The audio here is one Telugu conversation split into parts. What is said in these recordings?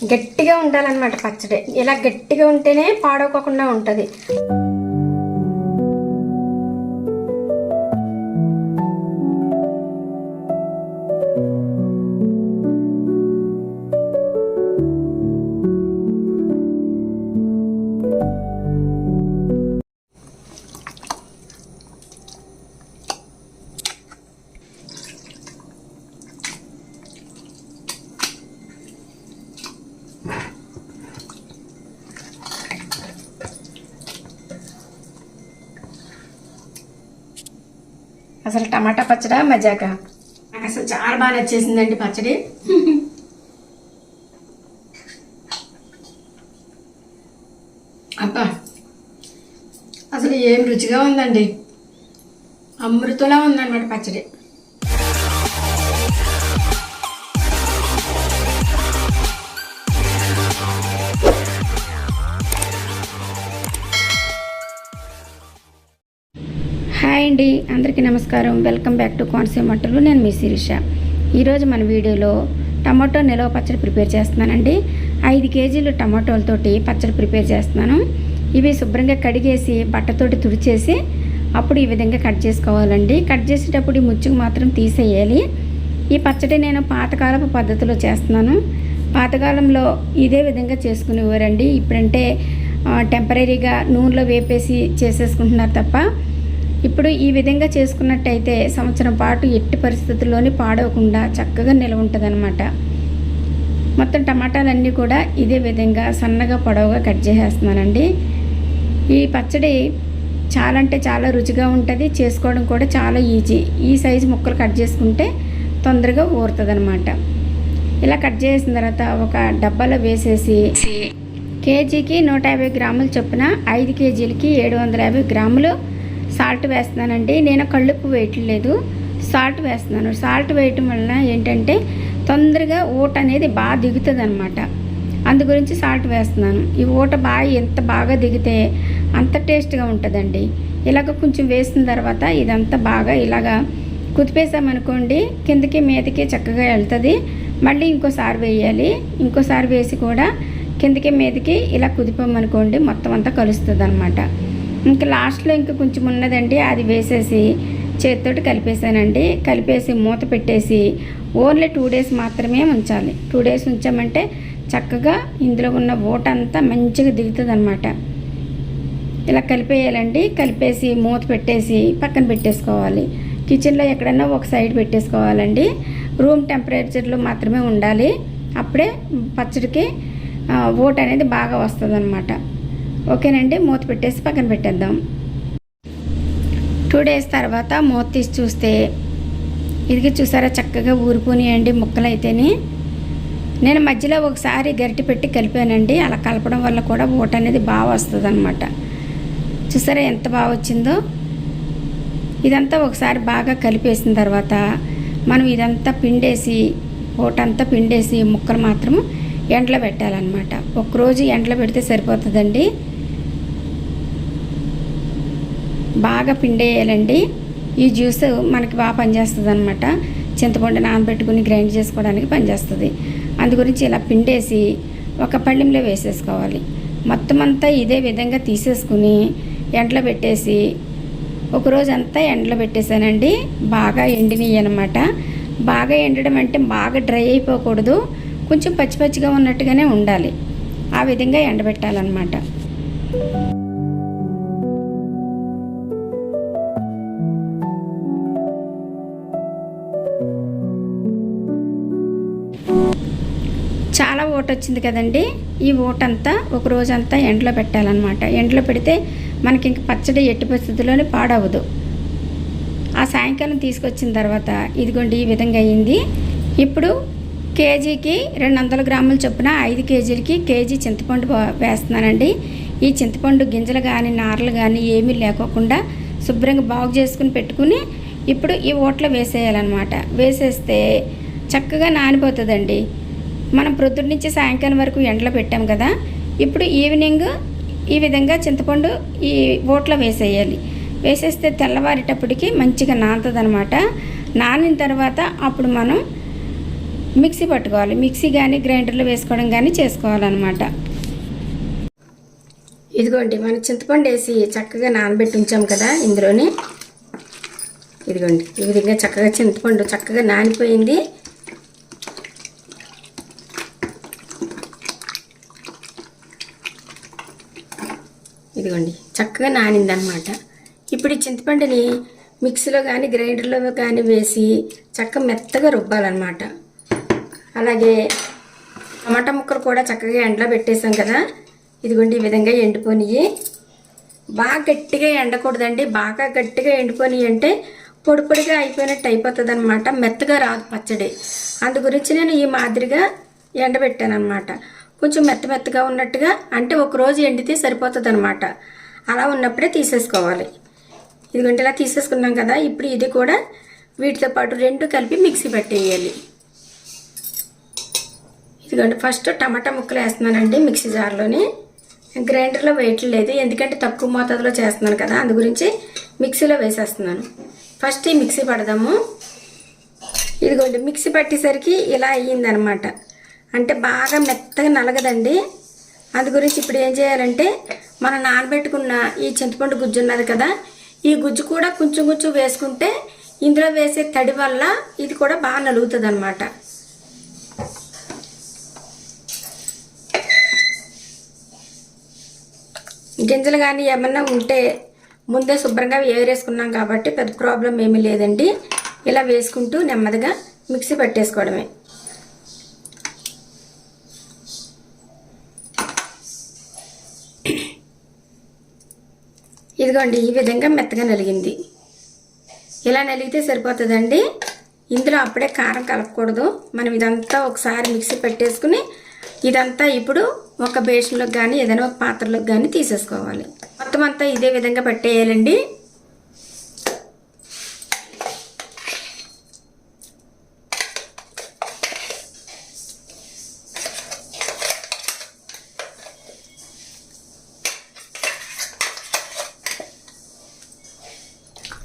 గట్టిగా ఉండాలన్నమాట పచ్చడి. ఇలా గట్టిగా ఉంటేనే పాడవకుండా ఉంటుంది. అసలు టమాటా పచ్చడి మజాక. నాకు అసలు చాలా బాగా నచ్చేసిందండి పచ్చడి. అబ్బా అసలు ఏం రుచిగా ఉందండి, అమృతంలా ఉందన్నమాట పచ్చడి. హాయ్ అండి, అందరికీ నమస్కారం. వెల్కమ్ బ్యాక్ టు కోనసీమ వంటలు. నేను మీ శిరీష. ఈరోజు మన వీడియోలో టమాటో నిలవ పచ్చడి ప్రిపేర్ చేస్తున్నానండి. 5 కేజీలు టమాటోలతోటి పచ్చడి ప్రిపేర్ చేస్తున్నాను. ఇవి శుభ్రంగా కడిగేసి బట్టతోటి తుడిచేసి అప్పుడు ఈ విధంగా కట్ చేసుకోవాలండి. కట్ చేసేటప్పుడు ఈ ముచ్చుకు మాత్రం తీసేయాలి. ఈ పచ్చడి నేను పాతకాలపు పద్ధతిలో చేస్తున్నాను. పాతకాలంలో ఇదే విధంగా చేసుకునేవారండి. ఇప్పుడంటే టెంపరీగా నూనెలో వేపేసి చేసేసుకుంటున్నారు తప్ప, ఇప్పుడు ఈ విధంగా చేసుకున్నట్టయితే సంవత్సరం పాటు ఎట్టి పరిస్థితుల్లోని పాడవకుండా చక్కగా నిల్వ ఉంటుందన్నమాట. మొత్తం టమాటాలన్నీ కూడా ఇదే విధంగా సన్నగా పొడవుగా కట్ చేసేస్తున్నానండి. ఈ పచ్చడి చాలా అంటే చాలా రుచిగా ఉంటుంది, చేసుకోవడం కూడా చాలా ఈజీ. ఈ సైజు ముక్కలు కట్ చేసుకుంటే తొందరగా ఊరుతుంది అనమాట. ఇలా కట్ చేసిన తర్వాత ఒక డబ్బాలో వేసేసి కేజీకి 150 గ్రాముల చొప్పున 5 కేజీలకి 750 గ్రాములు సాల్ట్ వేస్తున్నానండి. నేను కళ్ళుప్పు వేయట్లేదు, సాల్ట్ వేస్తున్నాను. సాల్ట్ వేయటం వల్ల ఏంటంటే తొందరగా ఊట అనేది బాగా దిగుతుంది అనమాట. అందు గురించి సాల్ట్ వేస్తున్నాను. ఈ ఊట ఎంత బాగా దిగితే అంత టేస్ట్గా ఉంటుందండి. ఇలాగ కొంచెం వేసిన తర్వాత ఇదంతా బాగా ఇలాగా కుదిపేసామనుకోండి, కిందకి మీదకి చక్కగా వెళ్తుంది. మళ్ళీ ఇంకోసారి వేయాలి. ఇంకోసారి వేసి కూడా కిందకి మీదకి ఇలా కుదిపామనుకోండి, మొత్తం అంతా కలుస్తుంది అనమాట. ఇంకా లాస్ట్లో ఇంకా కొంచెం ఉన్నదండి, అది వేసేసి చేతితోటి కలిపేసానండి. కలిపేసి మూత పెట్టేసి ఓన్లీ 2 డేస్ మాత్రమే ఉంచాలి. 2 డేస్ ఉంచామంటే చక్కగా ఇందులో ఉన్న ఊట అంతా మంచిగా దిగుతుంది అనమాట. ఇలా కలిపేయాలండి. కలిపేసి మూత పెట్టేసి పక్కన పెట్టేసుకోవాలి. కిచెన్లో ఎక్కడన్నా ఒక సైడ్ పెట్టేసుకోవాలండి. రూమ్ టెంపరేచర్లో మాత్రమే ఉండాలి. అప్పుడే పచ్చడికి ఊట అనేది బాగా వస్తుంది అనమాట. ఓకేనండి, మూత పెట్టేసి పక్కన పెట్టేద్దాం. 2 డేస్ తర్వాత మూత తీసి చూస్తే ఇది చూసారా చక్కగా ఊరిపోయాయండి ముక్కలు అయితేనే. నేను మధ్యలో ఒకసారి గరిటె పెట్టి కలిపానండి. అలా కలపడం వల్ల కూడా ఊట అనేది బాగా వస్తుంది అనమాట. చూసారా ఎంత బాగా వచ్చిందో. ఇదంతా ఒకసారి బాగా కలిపేసిన తర్వాత మనం ఇదంతా పిండేసి ఊట అంతా పిండేసి ముక్కలు మాత్రం ఎండలో పెట్టాలన్నమాట. ఒకరోజు ఎండలో పెడితే సరిపోతుందండి. బాగా పిండేయాలండి. ఈ జ్యూస్ మనకి బాగా పనిచేస్తుంది అనమాట. చింతపండు నానబెట్టుకుని గ్రైండ్ చేసుకోవడానికి పనిచేస్తుంది. అందు గురించి ఇలా పిండేసి ఒక పళ్ళెంలో వేసేసుకోవాలి. మొత్తం అంతా ఇదే విధంగా తీసేసుకుని ఎండలో పెట్టేసి ఒకరోజు అంతా ఎండలో పెట్టేశానండి. బాగా ఎండినవి అనమాట. బాగా ఎండడం అంటే బాగా డ్రై అయిపోకూడదు, కొంచెం పచ్చి పచ్చిగా ఉన్నట్టుగానే ఉండాలి. ఆ విధంగా ఎండబెట్టాలన్నమాట. చాలా ఊట వచ్చింది కదండి. ఈ ఊటంతా ఒక రోజంతా ఎండలో పెట్టాలన్నమాట. ఎండలో పెడితే మనకి ఇంక పచ్చడి ఎట్టి పరిస్థితుల్లోనే పాడవదు. ఆ సాయంకాలం తీసుకొచ్చిన తర్వాత ఇదిగోండి ఈ విధంగా అయింది. ఇప్పుడు కేజీకి 200 గ్రాముల చొప్పున 5 కేజీలకి కేజీ చింతపండు వేస్తున్నానండి. ఈ చింతపండు గింజలు కానీ నారలు కానీ ఏమీ లేకోకుండా శుభ్రంగా బాగు చేసుకుని పెట్టుకుని ఇప్పుడు ఈ ఊటలో వేసేయాలన్నమాట. వేసేస్తే చక్కగా నానిపోతుందండి. మనం ప్రొద్దుటి నుంచి సాయంకాలం వరకు ఎండలో పెట్టాం కదా, ఇప్పుడు ఈవినింగ్ ఈ విధంగా చింతపండు ఈ ఊటలో వేసేయాలి. వేసేస్తే తెల్లవారేటప్పటికి మంచిగా నానుతుంది అనమాట. నానిన తర్వాత అప్పుడు మనం మిక్సీ పట్టుకోవాలి. మిక్సీ కానీ గ్రైండర్లో వేసుకోవడం కానీ చేసుకోవాలన్నమాట. ఇదిగోండి మనం చింతపండు వేసి చక్కగా నానబెట్టి ఉంచాం కదా, ఇందులోనే ఇదిగోండి ఈ విధంగా చక్కగా చింతపండు చక్కగా నానిపోయింది. ఇదిగోండి చక్కగా నానిందనమాట. ఇప్పుడు ఈ చింతపండుని మిక్సీలో కానీ గ్రైండర్లో కానీ వేసి చక్కగా మెత్తగా రుబ్బాలన్నమాట. అలాగే టమాటా ముక్కలు కూడా చక్కగా ఎండలో పెట్టేసాం కదా, ఇదిగోండి ఈ విధంగా ఎండిపోయి. బాగా గట్టిగా ఎండకూడదండి, బాగా గట్టిగా ఎండిపోయి అంటే పొడి పొడిగా అయిపోయినట్టు అయిపోతుంది అనమాట, మెత్తగా రాదు పచ్చడి. అందు గురించి నేను ఈ మాదిరిగా ఎండబెట్టాను అనమాట. కొంచెం మెత్తగా ఉన్నట్టుగా, అంటే ఒకరోజు ఎండితే సరిపోతుంది అనమాట. అలా ఉన్నప్పుడే తీసేసుకోవాలి. ఇదిగోండి ఇలా తీసేసుకున్నాం కదా, ఇప్పుడు ఇది కూడా వీటితో పాటు రెండు కలిపి మిక్సీ పట్టేయాలి. ఇదిగోండి ఫస్ట్ టమాటా ముక్కలు వేస్తున్నానండి మిక్సీ జార్లోని. గ్రైండర్లో వేయట్లేదు, ఎందుకంటే తక్కువ మోతాదులో చేస్తున్నాను కదా, అందు గురించి మిక్సీలో వేసేస్తున్నాను. ఫస్ట్ ఈ మిక్సీ పడదాము. ఇదిగోండి మిక్సీ పట్టేసరికి ఇలా అయ్యిందనమాట, అంటే బాగా మెత్తగా నలగదండి. అందు గురించి ఇప్పుడు ఏం చేయాలంటే మనం నానబెట్టుకున్న ఈ చింతపండు గుజ్జు ఉన్నది కదా, ఈ గుజ్జు కూడా కొంచెం కొంచెం వేసుకుంటే ఇందులో వేసే తడి వల్ల ఇది కూడా బాగా నలుగుతుంది అనమాట. గింజలు కానీ ఏమన్నా ఉంటే ముందే శుభ్రంగా ఏరేసుకున్నాం కాబట్టి పెద్ద ప్రాబ్లం ఏమీ లేదండి. ఇలా వేసుకుంటూ నెమ్మదిగా మిక్సీ పట్టేసుకోవడమే. ఇదిగోండి ఈ విధంగా మెత్తగా నలిగింది. ఇలా నలిగితే సరిపోతుందండి. ఇందులో అప్పుడే కారం కలపకూడదు. మనం ఇదంతా ఒకసారి మిక్సీ పెట్టేసుకుని ఇదంతా ఇప్పుడు ఒక బేషన్లోకి కానీ ఏదైనా ఒక పాత్రలోకి కానీ తీసేసుకోవాలి. మొత్తం అంతా ఇదే విధంగా పెట్టేయాలండి.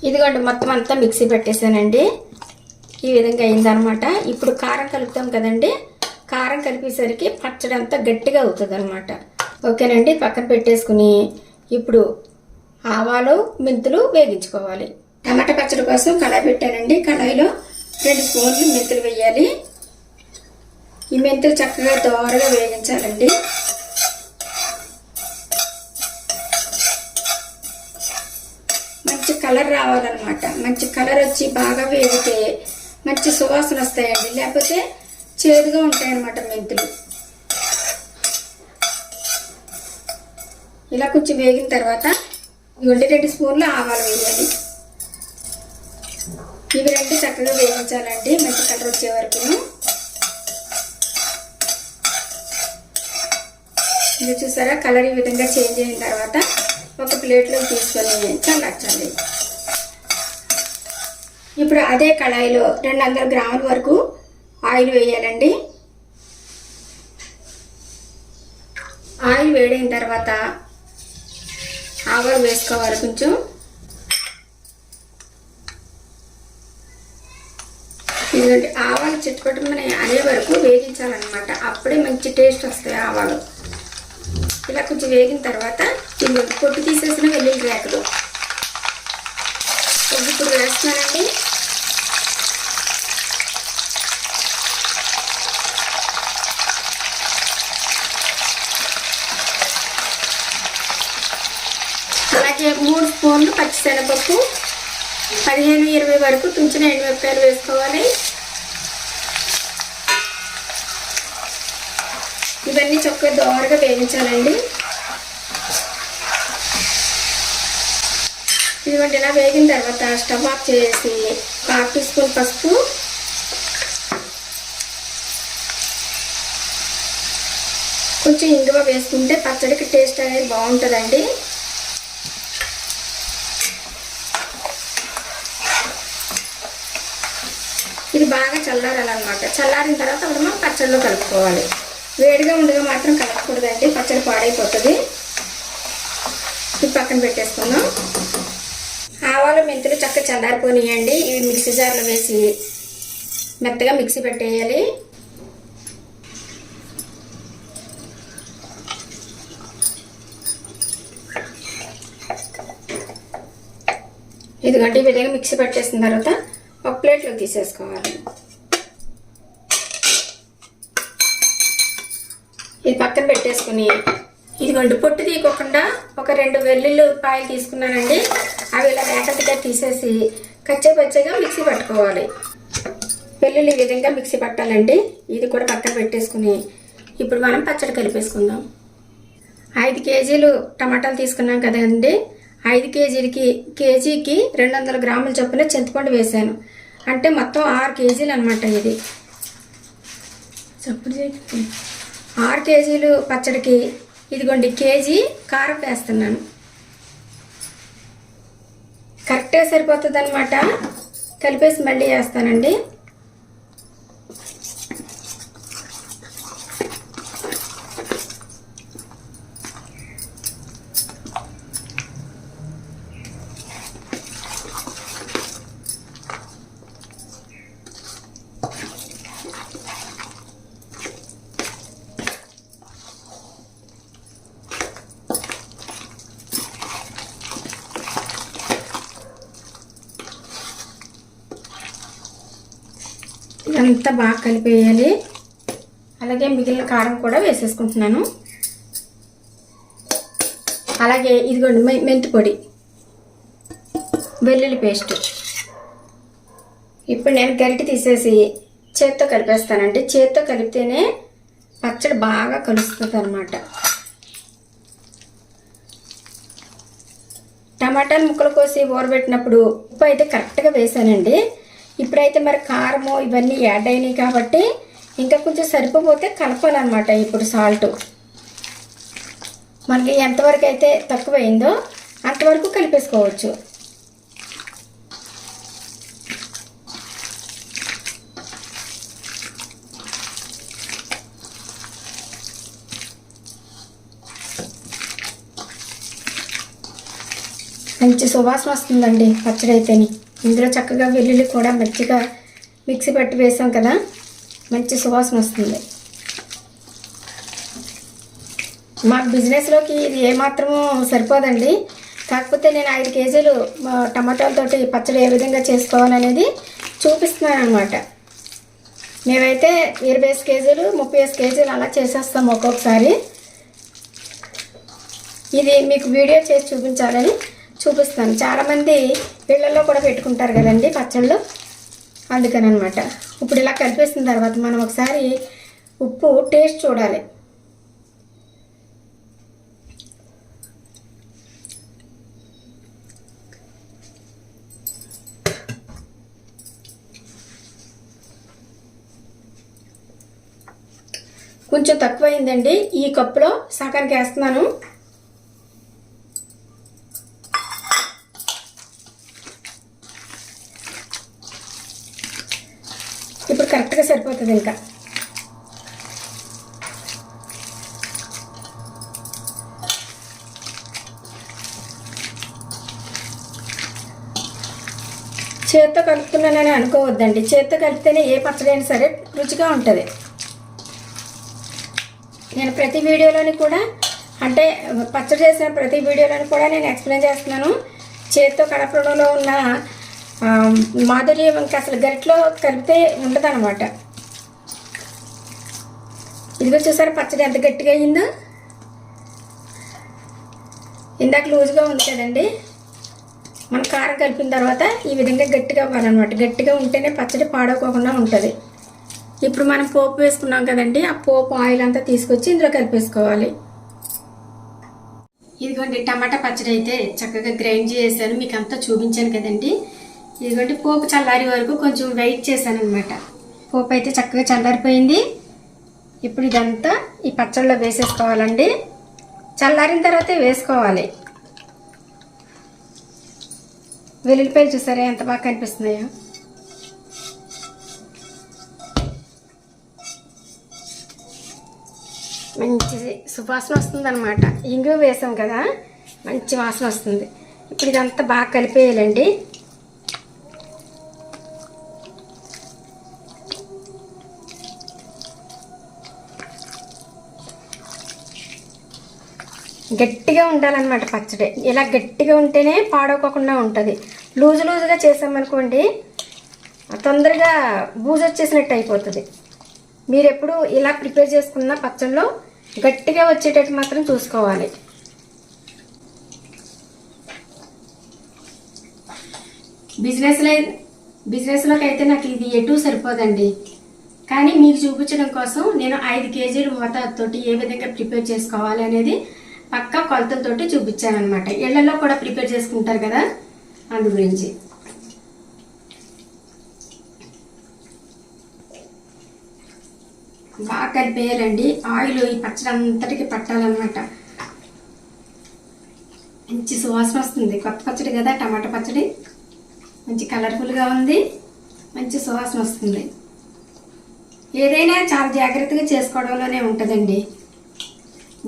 ఇదిగోండి మొత్తం అంతా మిక్సీ పెట్టేసానండి. ఈ విధంగా అయిందనమాట. ఇప్పుడు కారం కలుపుతాం కదండి, కారం కలిపేసరికి పచ్చడి అంతా గట్టిగా అవుతుంది అనమాట. ఓకేనండి, పక్కన పెట్టేసుకుని ఇప్పుడు ఆవాలు మెంతులు వేగించుకోవాలి. టమాటా పచ్చడి కోసం కడాయి పెట్టానండి. కడాయిలో 2 స్పూన్లు మెంతులు వేయాలి. ఈ మెంతులు చక్కగా దోరగా వేగించాలండి. మంచి కలర్ రావాలన్నమాట. మంచి కలర్ వచ్చి బాగా వేగితే మంచి సువాసన వస్తాయండి, లేకపోతే చేదుగా ఉంటాయన్నమాట మెంతులు. ఇలా కొంచెం వేగిన తర్వాత 2 స్పూన్లు ఆవాలు వేయాలి. ఇవి 2 చక్కగా వేయించాలండి మంచి కలర్ వచ్చే వరకు. ఇది చూసారా, కలర్ ఈ విధంగా చేంజ్ అయిన తర్వాత ఒక ప్లేట్లో తీసుకొని చల్లార్చాలి. ఇప్పుడు అదే కళాయిలో 200 గ్రాముల వరకు ఆయిల్ వేయాలండి. ఆయిల్ వేడైన తర్వాత ఆవాలు వేసుకోవాలి. కొంచెం ఇదిగోండి ఆవాలు చిట్టుపట్టుమని అనే వరకు వేగించాలన్నమాట, అప్పుడే మంచి టేస్ట్ వస్తాయి ఆవాలు. ఇలా కొంచెం వేగిన తర్వాత ఇది పొట్టు తీసేసిన వెల్లుల్లి రేకలు ఇప్పుడు వేస్తున్నానండి. అలాగే 3 స్పూన్లు పచ్చిశనగపప్పు, 15-20 వరకు తుంచిన ఎండుమిరపకాయలు వేసుకోవాలి. ఇవన్నీ చక్కగా దోరగా వేయించాలండి. ఇదిగోండి ఇలా వేగిన తర్వాత స్టవ్ ఆఫ్ చేసి 1/2 టీ స్పూన్ పసుపు, కొంచెం ఇంగువ వేసుకుంటే పచ్చడికి టేస్ట్ అనేది బాగుంటుందండి. ఇది బాగా చల్లారాలన్నమాట. చల్లారిన తర్వాత అప్పుడు మనం పచ్చడిలో కలుపుకోవాలి. వేడిగా ఉండగా మాత్రం కలపకూడదండి, పచ్చడి పాడైపోతుంది. ఇది పక్కన పెట్టేసుకుందాం. ఆవాలు మెంతులు చక్కగా చల్లారిపోనియండి. ఇవి మిక్సీ జార్లో వేసి మెత్తగా మిక్సీ పెట్టేయాలి. ఇదిగోండి ఈ విధంగా మిక్సీ పట్టేసిన తర్వాత ఒక ప్లేట్లో తీసేసుకోవాలి. ఇది పక్కన పెట్టేసుకుని ఇదిగోండి పొట్టు తీయకుండా ఒక 2 వెల్లుల్లిపాయలు తీసుకున్నానండి. అవి ఇలా వేకటిగా తీసేసి కచ్చేపచ్చగా మిక్సీ పట్టుకోవాలి. వెల్లుల్లి ఈ విధంగా మిక్సీ పట్టాలండి. ఇది కూడా పక్కన పెట్టేసుకుని ఇప్పుడు మనం పచ్చడి కలిపేసుకుందాం. 5 కేజీలు టమాటాలు తీసుకున్నాం కదండి. 5 కేజీకి 200 గ్రాముల చొప్పున చింతపండు వేసాను. అంటే మొత్తం 6 కేజీలు అనమాట. ఇది 6 కేజీలు పచ్చడికి ఇదిగోండి కేజీ కారం వేస్తున్నాను. కరెక్ట్గా సరిపోతుంది అనమాట. కలిపేసి మళ్ళీ వేస్తానండి. ఇదంతా బాగా కలిపేయాలి. అలాగే మిగిలిన కారం కూడా వేసేసుకుంటున్నాను. అలాగే ఇదిగోండి మెంతి పొడి, వెల్లుల్లి పేస్ట్. ఇప్పుడు నేను గరిటె తీసేసి చేత్తో కలిపేస్తానండి. చేత్తో కలిపితేనే పచ్చడి బాగా కలుస్తుంది అన్నమాట. టమాటాలు ముక్కలు కోసి ఊరబెట్టినప్పుడు ఉప్పు అయితే కరెక్ట్గా వేసానండి. ఇప్పుడైతే మరి కారము ఇవన్నీ యాడ్ అయినాయి కాబట్టి ఇంకా కొంచెం సరిపోతే కలపాలన్నమాట. ఇప్పుడు సాల్ట్ మనకి ఎంతవరకు అయితే తక్కువైందో అంతవరకు కలిపేసుకోవచ్చు. మంచి సువాసన వస్తుందండి పచ్చడి అయితేని. ఇందులో చక్కగా వెల్లుల్లి కూడా మంచిగా మిక్సీ పట్టి వేసాం కదా, మంచి సువాసన వస్తుంది. మాకు బిజినెస్లోకి ఇది ఏమాత్రమూ సరిపోదండి. కాకపోతే నేను 5 కేజీలు టమాటాలతోటి పచ్చడి ఏ విధంగా చేసుకోవాలనేది చూపిస్తున్నాను అనమాట. మేమైతే 25 కేజీలు 30 కేజీలు అలా చేసేస్తాం ఒక్కొక్కసారి. ఇది మీకు వీడియో చేసి చూపించాలని చూపిస్తాను. చాలామంది ఇళ్లలో కూడా పెట్టుకుంటారు కదండి పచ్చళ్ళు, అందుకని అనమాట. ఇప్పుడు ఇలా కలిపేసిన తర్వాత మనం ఒకసారి ఉప్పు టేస్ట్ చూడాలి. కొంచెం తక్కువైందండి. ఈ కప్పులో సగానికి వేస్తున్నాను. ఇప్పుడు కరెక్ట్గా సరిపోతుంది. ఇంకా చేత్తో కలుపుకున్నానని అనుకోవద్దండి. చేత్తో కలిపితేనే ఏ పచ్చడి అయినా సరే రుచిగా ఉంటుంది. నేను ప్రతి వీడియోలోని కూడా అంటే పచ్చడి చేసిన ప్రతి వీడియోలోని కూడా నేను ఎక్స్ప్లెయిన్ చేస్తున్నాను. చేత్తో కలపడంలో ఉన్న మాధుర్యం ఇంకా అసలు గరిటలో కలిపితే ఉండదు అనమాట. ఇదిగో చూసారా పచ్చడి ఎంత గట్టిగా అయిందో. ఇందాక లూజ్గా ఉంది కదండి, మనం కారం కలిపిన తర్వాత ఈ విధంగా గట్టిగా అవ్వాలన్నమాట. గట్టిగా ఉంటేనే పచ్చడి పాడవకోకుండా ఉంటుంది. ఇప్పుడు మనం పోపు వేసుకున్నాం కదండి, ఆ పోపు ఆయిల్ అంతా తీసుకొచ్చి ఇందులో కలిపేసుకోవాలి. ఇదిగోండి టమాటా పచ్చడి అయితే చక్కగా గ్రైండ్ చేసాను, మీకు అంతా చూపించాను కదండి. ఇదిగోండి పోపు చల్లారి వరకు కొంచెం వెయిట్ చేశాను అనమాట. పోపు అయితే చక్కగా చల్లారిపోయింది. ఇప్పుడు ఇదంతా ఈ పచ్చడిలో వేసేసుకోవాలండి. చల్లారిన తర్వాతే వేసుకోవాలి. వెల్లుల్లిపాయలు చూసారా ఎంత బాగా కనిపిస్తున్నాయో. మంచి సువాసన వస్తుంది అనమాట. ఇంగు వేసాం కదా, మంచి వాసన వస్తుంది. ఇప్పుడు ఇదంతా బాగా కలిపేయాలండి. గట్టిగా ఉండాలన్నమాట పచ్చడి. ఇలా గట్టిగా ఉంటేనే పాడవకుండా ఉంటుంది. లూజుగా చేసామనుకోండి తొందరగా బూజు వచ్చేసినట్టు అయిపోతుంది. మీరు ఎప్పుడు ఇలా ప్రిపేర్ చేసుకున్న పచ్చళ్ళు గట్టిగా వచ్చేటట్టు మాత్రం చూసుకోవాలి. బిజినెస్లోకి అయితే నాకు ఇది ఎటు సరిపోదండి. కానీ మీకు చూపించడం కోసం నేను 5 కేజీలు మోతాదుతోటి ఏ విధంగా ప్రిపేర్ చేసుకోవాలి అనేది పక్కా కొలతలతోటి చూపించాను అనమాట. ఇళ్లలో కూడా ప్రిపేర్ చేసుకుంటారు కదా, అందు గురించి. బాగా కలిపేయాలండి. ఆయిల్ ఈ పచ్చడి అంతటికి పట్టాలన్నమాట. మంచి సువాసన వస్తుంది. కొత్త పచ్చడి కదా, టమాటా పచ్చడి మంచి కలర్ఫుల్గా ఉంది, మంచి సువాసన వస్తుంది. ఏదైనా చాలా జాగ్రత్తగా చేసుకోవడంలోనే ఉంటుందండి.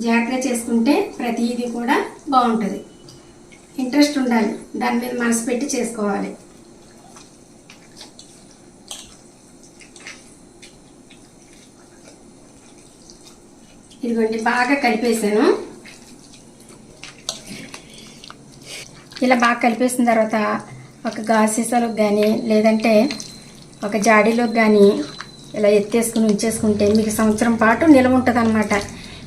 జాగ్రత్తగా చేసుకుంటే ప్రతిదీ కూడా బాగుంటుంది. ఇంట్రెస్ట్ ఉండాలి, దాని మీద మనసు పెట్టి చేసుకోవాలి. ఇదిగోండి బాగా కలిపేసాను. ఇలా బాగా కలిపేసిన తర్వాత ఒక గాజు సీసాలోకి కానీ లేదంటే ఒక జాడీలోకి కానీ ఇలా ఎత్తేసుకుని ఉంచేసుకుంటే మీకు సంవత్సరం పాటు నిల్వ ఉంటుంది అన్నమాట.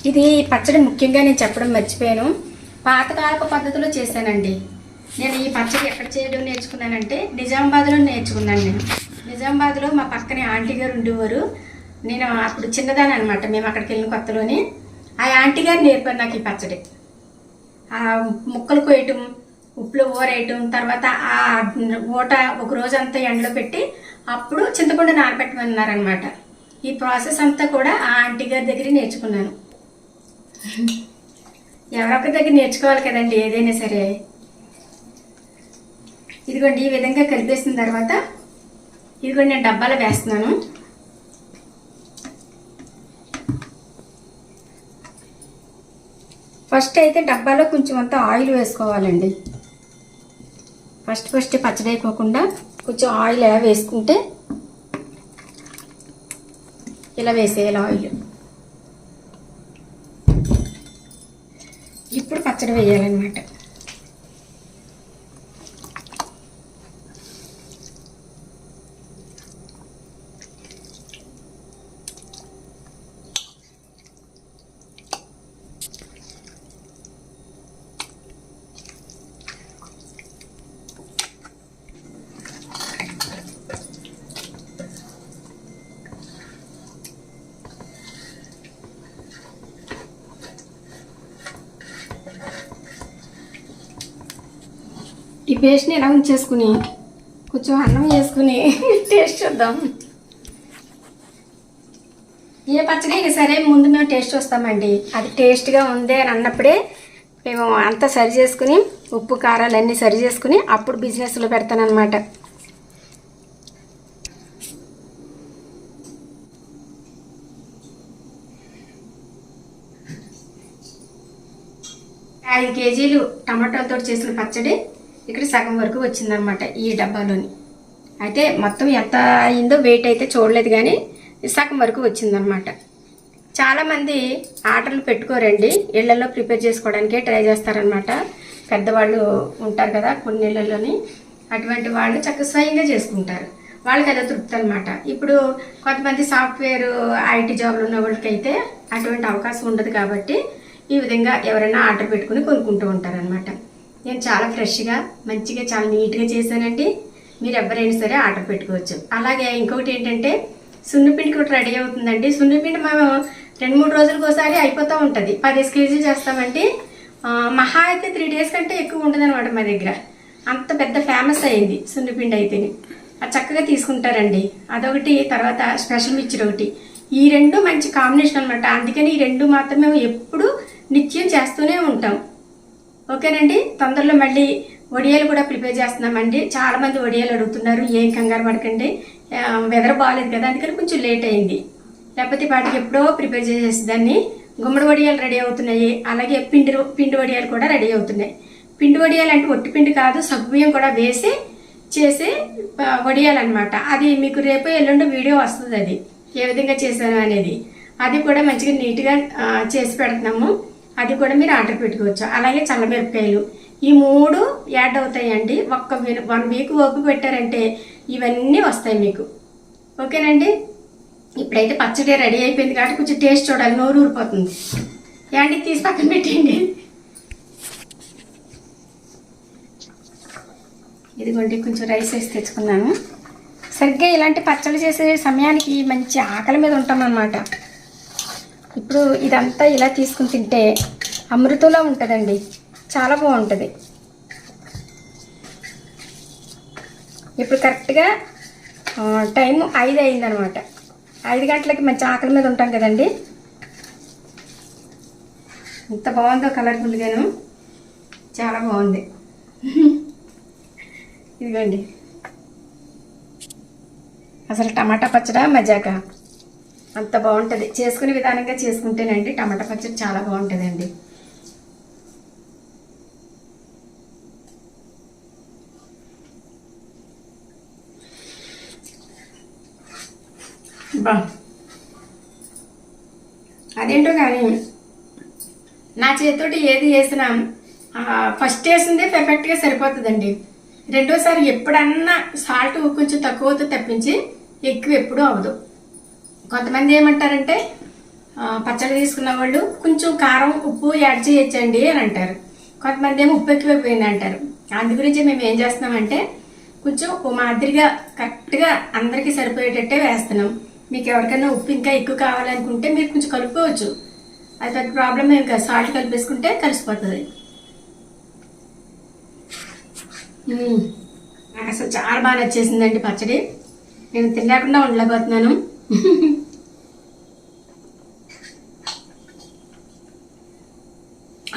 ఇది పచ్చడి ముఖ్యంగా నేను చెప్పడం మర్చిపోయాను, పాతకాలపు పద్ధతిలో చేశానండి. నేను ఈ పచ్చడి ఎక్కడ చేయడం నేర్చుకున్నానంటే నిజామాబాద్లో నేర్చుకున్నాను. నేను నిజామాబాద్లో మా పక్కనే ఆంటీ గారు ఉండేవారు. నేను అప్పుడు చిన్నదాని అనమాట, మేము అక్కడికి వెళ్ళిన కొత్తలోనే. ఆ ఆంటీ గారు నేర్పారు నాకు ఈ పచ్చడి. ఆ ముక్కలు కోయటం, ఉప్పులో ఊరేయటం, తర్వాత ఆ ఊట ఒక రోజంతా ఎండలో పెట్టి అప్పుడు చింతపండు నానబెట్టమన్నారనమాట. ఈ ప్రాసెస్ అంతా కూడా ఆ ఆంటీ గారి దగ్గర నేర్చుకున్నాను. ఎవరొకరి దగ్గర నేర్చుకోవాలి కదండి ఏదైనా సరే. ఇదిగోండి ఈ విధంగా కలిపేసిన తర్వాత ఇదిగోండి నేను డబ్బాలో వేస్తున్నాను. ఫస్ట్ అయితే డబ్బాలో కొంచెం అంతా ఆయిల్ వేసుకోవాలండి. ఫస్ట్ పచ్చడి అయిపోకుండా కొంచెం ఆయిల్ ఎలా వేసుకుంటే ఇలా వేసేయాలి ఆయిల్. ఇప్పుడు పచ్చడి వేయాలన్నమాట. ఈ పేస్ట్ని ఎలా ఉంచేసుకుని కొంచెం అన్నం వేసుకుని టేస్ట్ చూద్దాం. ఏ పచ్చడి అయినా సరే ముందు మేము టేస్ట్ చూస్తామండి. అది టేస్ట్గా ఉంది అని అన్నప్పుడే మేము అంతా సరి చేసుకుని ఉప్పు కారాలు అన్నీ సరి చేసుకుని అప్పుడు బిజినెస్లో పెడతానమాట. ఐదు కేజీలు టమాటాలతో చేసిన పచ్చడి ఇక్కడ సగం వరకు వచ్చిందనమాట ఈ డబ్బాలోని. అయితే మొత్తం ఎంత అయిందో వెయిట్ అయితే చూడలేదు, కానీ సగం వరకు వచ్చిందనమాట. చాలామంది ఆర్డర్లు పెట్టుకోరండి, ఇళ్లలో ప్రిపేర్ చేసుకోవడానికే ట్రై చేస్తారనమాట. పెద్దవాళ్ళు ఉంటారు కదా కొన్ని ఇళ్లలోని, అటువంటి వాళ్ళు చక్కగా స్వయంగా చేసుకుంటారు. వాళ్ళకి అదే తృప్తి అనమాట. ఇప్పుడు కొంతమంది సాఫ్ట్వేర్ ఐటీ జాబ్లు ఉన్న వాళ్ళకైతే అటువంటి అవకాశం ఉండదు కాబట్టి ఈ విధంగా ఎవరైనా ఆర్డర్ పెట్టుకుని కొనుక్కుంటూ ఉంటారనమాట. నేను చాలా ఫ్రెష్గా మంచిగా చాలా నీట్గా చేశానండి. మీరు ఎవరైనా సరే ఆర్డర్ పెట్టుకోవచ్చు. అలాగే ఇంకొకటి ఏంటంటే సున్నిపిండి కూడా రెడీ అవుతుందండి. సున్నిపిండి మేము 2-3 రోజులకు ఒకసారి అయిపోతూ ఉంటుంది. 10 కేజీలు చేస్తామండి. మహా అయితే 3 డేస్ కంటే ఎక్కువ ఉంటుంది అనమాట మా దగ్గర. అంత పెద్ద ఫేమస్ అయింది సున్నిపిండి అయితేనే. అది చక్కగా తీసుకుంటారండి. అదొకటి, తర్వాత స్పెషల్ మిక్చర్ ఒకటి. ఈ రెండు మంచి కాంబినేషన్ అనమాట. అందుకని ఈ రెండు మాత్రం మేము ఎప్పుడు నిత్యం చేస్తూనే ఉంటాం. ఓకేనండి. తొందరలో మళ్ళీ వడియాలు కూడా ప్రిపేర్ చేస్తున్నామండి. చాలామంది వడియాలు అడుగుతున్నారు. ఏం కంగారు పడకండి, వెదర్ బాగాలేదు కదా, అందుకని కొంచెం లేట్ అయింది. లేకపోతే వాటికి ఎప్పుడో ప్రిపేర్ చేసేదాన్ని. గుమ్మడి వడియాలు రెడీ అవుతున్నాయి. అలాగే పిండి వడియాలు కూడా రెడీ అవుతున్నాయి. పిండి వడియాలు అంటే ఒట్టి పిండి కాదు, సగ్గుబియ్యం కూడా వేసి చేసే వడియాలు అనమాట. అది మీకు రేపు ఎల్లుండి వీడియో వస్తుంది, అది ఏ విధంగా చేశాను అనేది. అది కూడా మంచిగా నీట్గా చేసి పెడుతున్నాము. అది కూడా మీరు ఆర్డర్ పెట్టుకోవచ్చు. అలాగే చల్లమిరపకాయలు, ఈ 3 యాడ్ అవుతాయండి. 1 వీక్ ఓపిక పెట్టారంటే ఇవన్నీ వస్తాయి మీకు. ఓకేనండి. ఇప్పుడైతే పచ్చడి రెడీ అయిపోయింది కాబట్టి కొంచెం టేస్ట్ చూడాలి, నోరు ఊరిపోతుంది. యాండి తీసి పక్కన పెట్టేయండి. ఇదిగోండి కొంచెం రైస్ వేసి తెచ్చుకున్నాను. సరిగ్గా ఇలాంటి పచ్చడి చేసే సమయానికి మంచి ఆకలి మీద ఉంటామన్నమాట. ఇప్పుడు ఇదంతా ఇలా తీసుకుని తింటే అమృతంలా ఉంటుందండి, చాలా బాగుంటుంది. ఇప్పుడు కరెక్ట్గా టైం 5 అయిందనమాట. 5 గంటలకి మంచి ఆకలి మీద ఉంటాం కదండి. ఎంత బాగుందో కలర్ఫుల్గాను, చాలా బాగుంది. ఇదిగోండి అసలు టమాటా పచ్చడి మజాక అంత బాగుంటుంది. చేసుకునే విధానంగా చేసుకుంటేనండి టమాటా పచ్చడి చాలా బాగుంటుందండి. బా అదేంటో కానీ నా చేతితోటి ఏది వేసినా ఫస్ట్ వేసిందే పర్ఫెక్ట్గా సరిపోతుందండి. రెండోసారి ఎప్పుడన్నా సాల్ట్ కొంచెం తక్కువతో తప్పించి ఎక్కువ ఎప్పుడూ అవ్వదు. కొంతమంది ఏమంటారంటే పచ్చడి తీసుకున్న వాళ్ళు కొంచెం కారం ఉప్పు యాడ్ చేయొచ్చండి అని అంటారు. కొంతమంది ఏమో ఉప్పు ఎక్కువైపోయింది అంటారు. అందు గురించి మేము ఏం చేస్తున్నామంటే కొంచెం మాదిరిగా కరెక్ట్గా అందరికీ సరిపోయేటట్టే వేస్తున్నాం. మీకు ఎవరికైనా ఉప్పు ఇంకా ఎక్కువ కావాలనుకుంటే మీరు కొంచెం కలుపుకోవచ్చు, అది పెద్ద ప్రాబ్లం ఏం కాదు. సాల్ట్ కలిపేసుకుంటే కలిసిపోతుంది. నాకు అసలు చాలా బాగా నచ్చేసిందండి పచ్చడి. నేను తినలేకుండా ఉండలేకపోతున్నాను.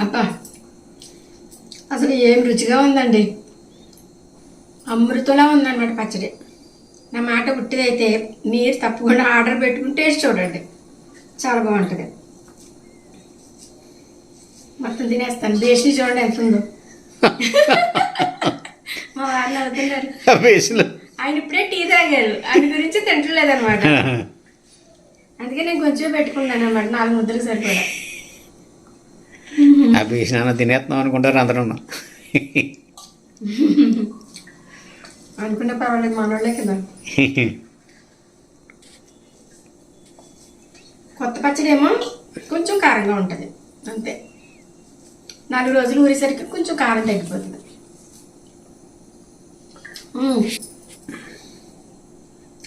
అబ్బా అసలు ఏం రుచిగా ఉందండి, అమృతంలా ఉందన్నమాట పచ్చడి. నా మాట పుట్టిదైతే మీరు తప్పకుండా ఆర్డర్ పెట్టుకుని టేస్ట్ చూడండి, చాలా బాగుంటుంది. మొత్తం తినేస్తాను. బేసి చూడండి ఎంత ఉందో. మా వారిని అవుతున్నారు, ఆయన ఇప్పుడే టీ తాగారు, ఆయన గురించి తింటలేదన్నమాట. అందుకే నేను కొంచెం పెట్టుకున్నాను అన్నమాట, 4 ముద్దలు సరిపడా. తినేస్తున్నాం అనుకుంటారు అందరూ. అనుకుంటే పర్వాలేదు, మనోళ్ళే కదా. కొత్త పచ్చడి ఏమో కొంచెం కారంగా ఉంటుంది అంతే. 4 రోజులు ఊరేసరికి కొంచెం కారం తగ్గిపోతుంది.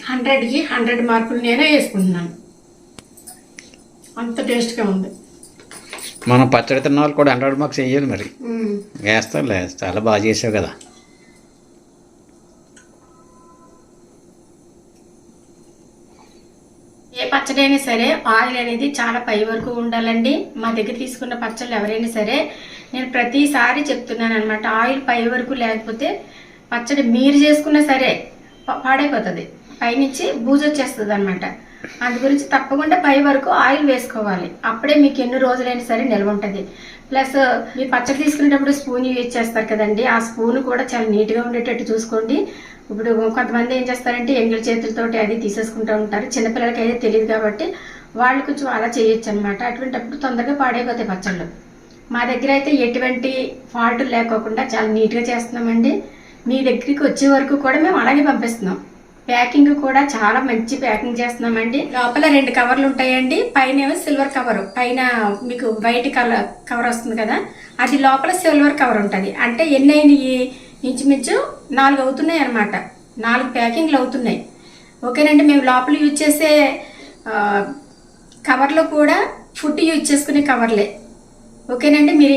100కి 100 మార్కులు నేనే వేసుకుంటున్నాను, అంత టేస్ట్గా ఉంది. మనం పచ్చడి తిన్న వాళ్ళు కూడా 100 మార్క్స్ వేయాలి. మరి వేస్తారులే, చాలా బాగా చేసావు కదా. ఏ పచ్చడి అయినా సరే ఆయిల్ అనేది చాలా పై వరకు ఉండాలండి. మా దగ్గర తీసుకున్న పచ్చళ్ళు ఎవరైనా సరే నేను ప్రతిసారి చెప్తున్నాను అనమాట. ఆయిల్ పై వరకు లేకపోతే పచ్చడి మీరు చేసుకున్నా సరే పాడైపోతుంది, పైనుంచి బూజు వచ్చేస్తుంది అనమాట. అందు గురించి తప్పకుండా పై వరకు ఆయిల్ వేసుకోవాలి, అప్పుడే మీకు ఎన్ని రోజులైనా సరే నిల్వ ఉంటుంది. ప్లస్ మీరు పచ్చడి తీసుకునేటప్పుడు స్పూన్ యూజ్ చేస్తారు కదండి, ఆ స్పూన్ కూడా చాలా నీట్గా ఉండేటట్టు చూసుకోండి. ఇప్పుడు కొంతమంది ఏం చేస్తారంటే ఎంగిలి చేతులతోటి అది తీసేసుకుంటూ ఉంటారు. చిన్నపిల్లలకి అయితే తెలియదు కాబట్టి వాళ్ళు కొంచెం అలా చేయొచ్చు అనమాట. అటువంటిప్పుడు తొందరగా పాడైపోతాయి పచ్చళ్ళు. మా దగ్గర అయితే ఎటువంటి ఫాల్ట్ లేకోకుండా చాలా నీట్గా చేస్తున్నామండి. మీ దగ్గరికి వచ్చే వరకు కూడా మేము అలాగే పంపిస్తున్నాం. ప్యాకింగ్ కూడా చాలా మంచి ప్యాకింగ్ చేస్తున్నామండి. లోపల 2 కవర్లు ఉంటాయండి, పైన ఏమో సిల్వర్ కవర్, పైన మీకు వైట్ కవర్ వస్తుంది కదా, అది లోపల సిల్వర్ కవర్ ఉంటుంది. అంటే ఎన్ని అయినాయి, ఇంచుమించు 4 అవుతున్నాయి అనమాట. 4 ప్యాకింగ్లు అవుతున్నాయి. ఓకేనండి. మేము లోపల యూజ్ చేసే కవర్లో కూడా ఫుడ్ యూజ్ చేసుకునే కవర్లే. ఓకేనండి. మీరు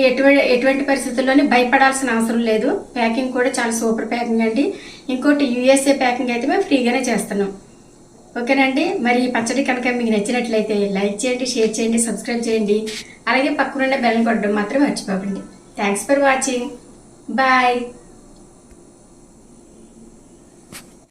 ఎటువంటి పరిస్థితుల్లోనే భయపడాల్సిన అవసరం లేదు. ప్యాకింగ్ కూడా చాలా సూపర్ ప్యాకింగ్ అండి. ఇంకోటి USA ప్యాకింగ్ అయితే మేము ఫ్రీగానే చేస్తున్నాం. ఓకేనండి. మరి ఈ పచ్చడి కనుక మీకు నచ్చినట్లయితే లైక్ చేయండి, షేర్ చేయండి, సబ్స్క్రైబ్ చేయండి. అలాగే పక్కనున్న బెల్ కొట్టడం మాత్రం మర్చిపోకండి. Thanks for watching. బాయ్.